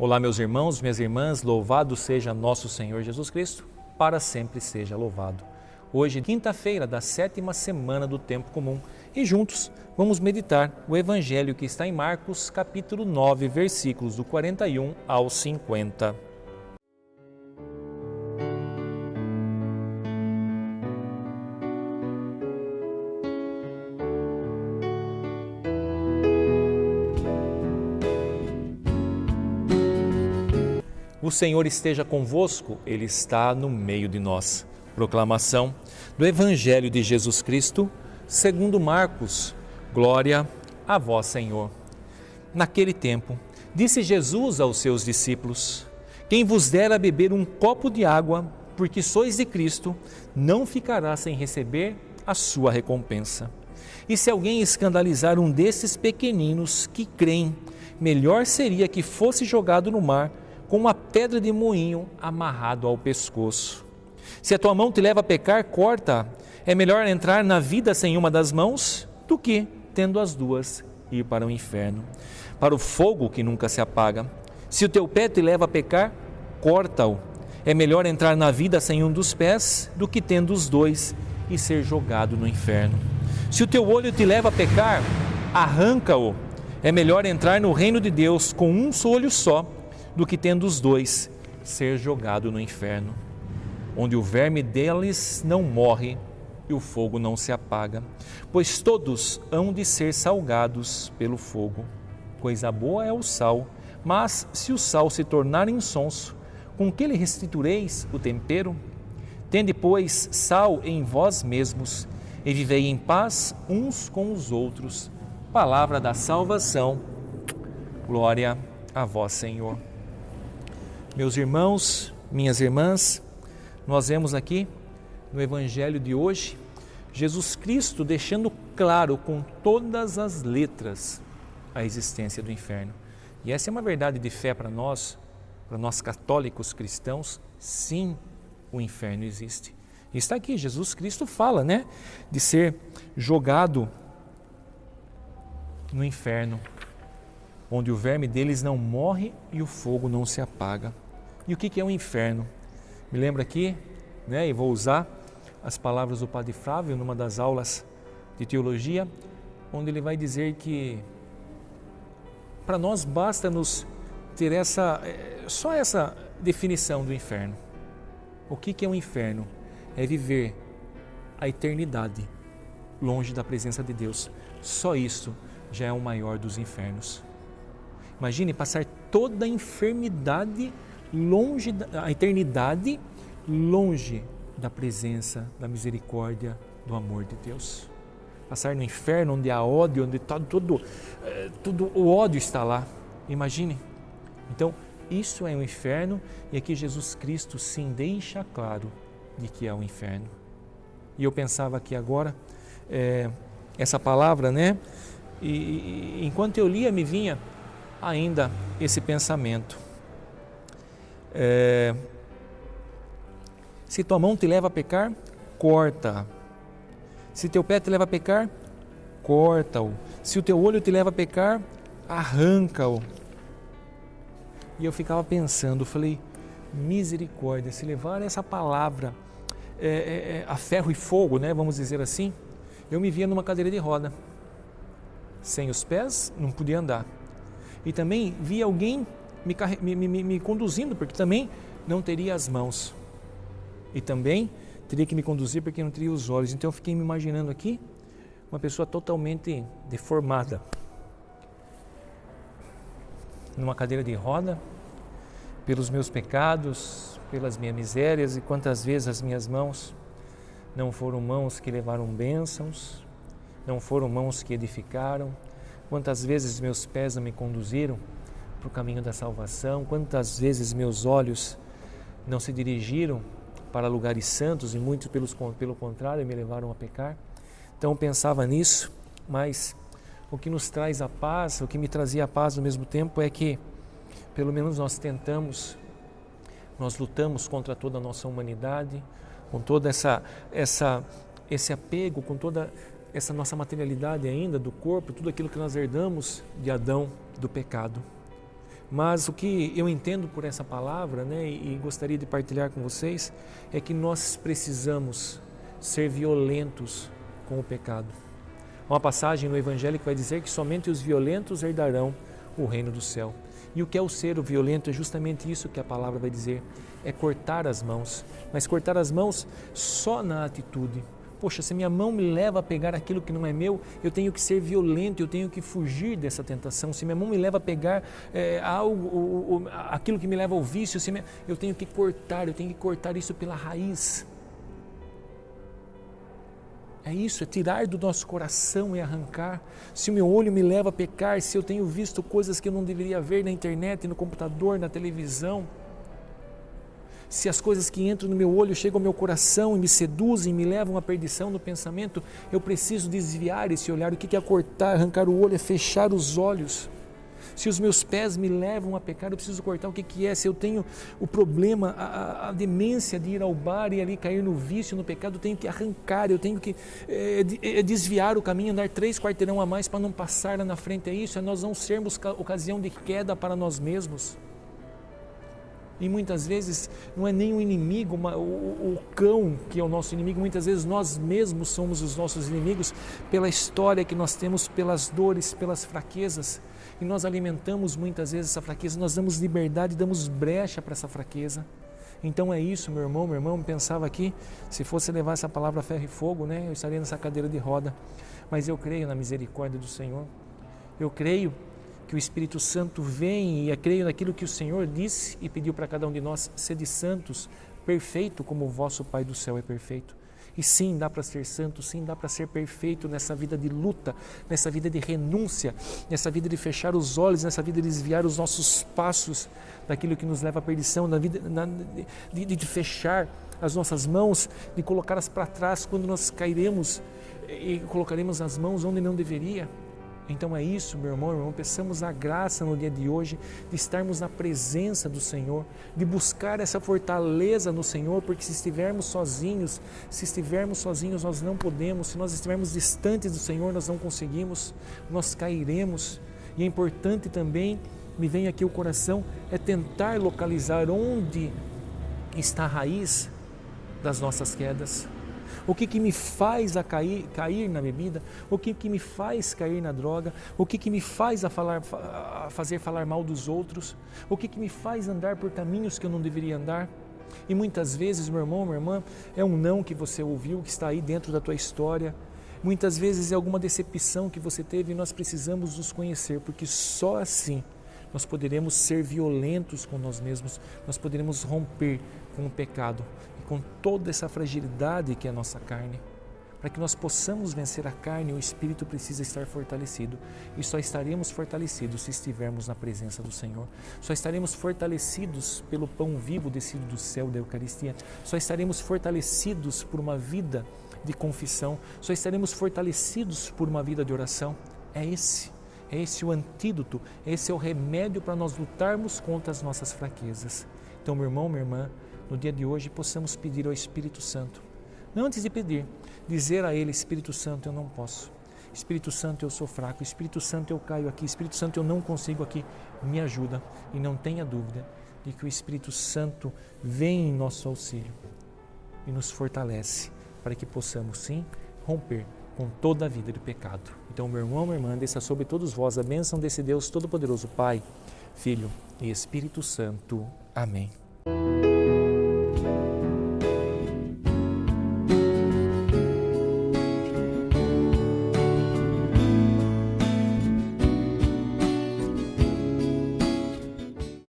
Olá, meus irmãos, minhas irmãs, louvado seja nosso Senhor Jesus Cristo, para sempre seja louvado. Hoje, quinta-feira da 7ª semana do Tempo Comum, e juntos vamos meditar o Evangelho que está em Marcos, capítulo 9, versículos do 41 ao 50. O Senhor esteja convosco, Ele está no meio de nós. Proclamação do Evangelho de Jesus Cristo, segundo Marcos. Glória a vós, Senhor. Naquele tempo, disse Jesus aos seus discípulos: quem vos der a beber um copo de água, porque sois de Cristo, não ficará sem receber a sua recompensa. E se alguém escandalizar um desses pequeninos que creem, melhor seria que fosse jogado no mar com uma pedra de moinho amarrado ao pescoço. Se a tua mão te leva a pecar, corta. É melhor entrar na vida sem uma das mãos do que, tendo as duas, ir para o inferno, para o fogo que nunca se apaga. Se o teu pé te leva a pecar, corta-o. É melhor entrar na vida sem um dos pés do que, tendo os dois, e ser jogado no inferno. Se o teu olho te leva a pecar, arranca-o. É melhor entrar no reino de Deus com um olho só, do que, tendo os dois, ser jogado no inferno, onde o verme deles não morre e o fogo não se apaga, pois todos hão de ser salgados pelo fogo. Coisa boa é o sal, mas se o sal se tornar insonso, com que lhe restituireis o tempero? Tende, pois, sal em vós mesmos e vivei em paz uns com os outros. Palavra da salvação. Glória a vós, Senhor. Meus irmãos, minhas irmãs, nós vemos aqui no Evangelho de hoje, Jesus Cristo deixando claro com todas as letras a existência do inferno. E essa é uma verdade de fé para nós católicos cristãos. Sim, o inferno existe. E está aqui, Jesus Cristo fala, de ser jogado no inferno, onde o verme deles não morre e o fogo não se apaga. E o que é um inferno? Me lembro aqui, e vou usar as palavras do Padre Flávio numa das aulas de teologia, onde ele vai dizer que para nós basta nos ter só essa definição do inferno. O que é um inferno? É viver a eternidade longe da presença de Deus. Só isso já é o maior dos infernos. Imagine passar toda a enfermidade a eternidade longe da presença, da misericórdia, do amor de Deus. Passar no inferno onde há ódio, onde todo o ódio está lá. Imagine. Então, isso é um inferno, e aqui Jesus Cristo sim deixa claro de que é um inferno. E eu pensava aqui agora, essa palavra, e enquanto eu lia me vinha ainda esse pensamento. Se tua mão te leva a pecar, corta. Se teu pé te leva a pecar, corta-o. Se o teu olho te leva a pecar, arranca-o. E eu ficava pensando, falei, misericórdia, se levar essa palavra a ferro e fogo, vamos dizer assim, eu me via numa cadeira de roda. Sem os pés, não podia andar. E também via alguém me conduzindo, porque também não teria as mãos. E também teria que me conduzir porque não teria os olhos. Então eu fiquei me imaginando aqui uma pessoa totalmente deformada, numa cadeira de roda, pelos meus pecados, pelas minhas misérias, e quantas vezes as minhas mãos não foram mãos que levaram bênçãos, não foram mãos que edificaram, quantas vezes meus pés não me conduziram para o caminho da salvação, quantas vezes meus olhos não se dirigiram para lugares santos e muitos pelo contrário me levaram a pecar. Então eu pensava nisso, mas o que nos traz a paz, o que me trazia a paz ao mesmo tempo é que pelo menos nós lutamos contra toda a nossa humanidade, com toda esse apego, com toda essa nossa materialidade ainda do corpo, tudo aquilo que nós herdamos de Adão, do pecado. Mas o que eu entendo por essa palavra, né, e gostaria de partilhar com vocês, é que nós precisamos ser violentos com o pecado. Uma passagem no Evangelho que vai dizer que somente os violentos herdarão o reino do céu. E o que é o ser o violento é justamente isso que a palavra vai dizer, é cortar as mãos, mas cortar as mãos só na atitude. Poxa, se minha mão me leva a pegar aquilo que não é meu, eu tenho que ser violento, eu tenho que fugir dessa tentação. Se minha mão me leva a pegar aquilo que me leva ao vício, eu tenho que cortar isso pela raiz. É isso, é tirar do nosso coração e arrancar. Se o meu olho me leva a pecar, se eu tenho visto coisas que eu não deveria ver na internet, no computador, na televisão, se as coisas que entram no meu olho chegam ao meu coração e me seduzem, me levam à perdição no pensamento, eu preciso desviar esse olhar. O que é cortar, arrancar o olho? É fechar os olhos. Se os meus pés me levam a pecar, eu preciso cortar. O que é? Se eu tenho o problema, a demência de ir ao bar e ali cair no vício, no pecado, eu tenho que arrancar, eu tenho que desviar o caminho, andar 3 quarteirão a mais para não passar lá na frente. É isso, é nós não sermos ocasião de queda para nós mesmos. E muitas vezes não é nem o inimigo, o cão que é o nosso inimigo, muitas vezes nós mesmos somos os nossos inimigos pela história que nós temos, pelas dores, pelas fraquezas. E nós alimentamos muitas vezes essa fraqueza, nós damos liberdade, damos brecha para essa fraqueza. Então é isso, meu irmão, pensava aqui, se fosse levar essa palavra ferro e fogo, né, eu estaria nessa cadeira de roda. Mas eu creio na misericórdia do Senhor, eu creio que o Espírito Santo vem e eu creio naquilo que o Senhor disse e pediu para cada um de nós, sede santos, perfeito como o vosso Pai do céu é perfeito. E sim, dá para ser santo, sim, dá para ser perfeito nessa vida de luta, nessa vida de renúncia, nessa vida de fechar os olhos, nessa vida de desviar os nossos passos daquilo que nos leva à perdição, de fechar as nossas mãos, de colocá-las para trás quando nós cairemos e colocaremos as mãos onde não deveria. Então é isso, meu irmão, peçamos a graça no dia de hoje de estarmos na presença do Senhor, de buscar essa fortaleza no Senhor, porque se estivermos sozinhos nós não podemos, se nós estivermos distantes do Senhor nós não conseguimos, nós cairemos. E é importante também, me vem aqui o coração, é tentar localizar onde está a raiz das nossas quedas. O que me faz a cair na bebida? O que me faz cair na droga? O que me faz a fazer falar mal dos outros? O que me faz andar por caminhos que eu não deveria andar? E muitas vezes, meu irmão, minha irmã, é um não que você ouviu, que está aí dentro da tua história. Muitas vezes é alguma decepção que você teve e nós precisamos nos conhecer, porque só assim nós poderemos ser violentos com nós mesmos, nós poderemos romper com o pecado e com toda essa fragilidade que é a nossa carne. Para que nós possamos vencer a carne, o Espírito precisa estar fortalecido. E só estaremos fortalecidos se estivermos na presença do Senhor. Só estaremos fortalecidos pelo pão vivo descido do céu da Eucaristia. Só estaremos fortalecidos por uma vida de confissão. Só estaremos fortalecidos por uma vida de oração. É esse o antídoto, esse é o remédio para nós lutarmos contra as nossas fraquezas. Então, meu irmão, minha irmã, no dia de hoje possamos pedir ao Espírito Santo. Não antes de pedir, dizer a Ele, Espírito Santo, eu não posso. Espírito Santo, eu sou fraco. Espírito Santo, eu caio aqui. Espírito Santo, eu não consigo aqui. Me ajuda. E não tenha dúvida de que o Espírito Santo vem em nosso auxílio e nos fortalece para que possamos, sim, romper com toda a vida de pecado. Então, meu irmão, minha irmã, desça sobre todos vós a bênção desse Deus Todo-Poderoso, Pai, Filho e Espírito Santo. Amém.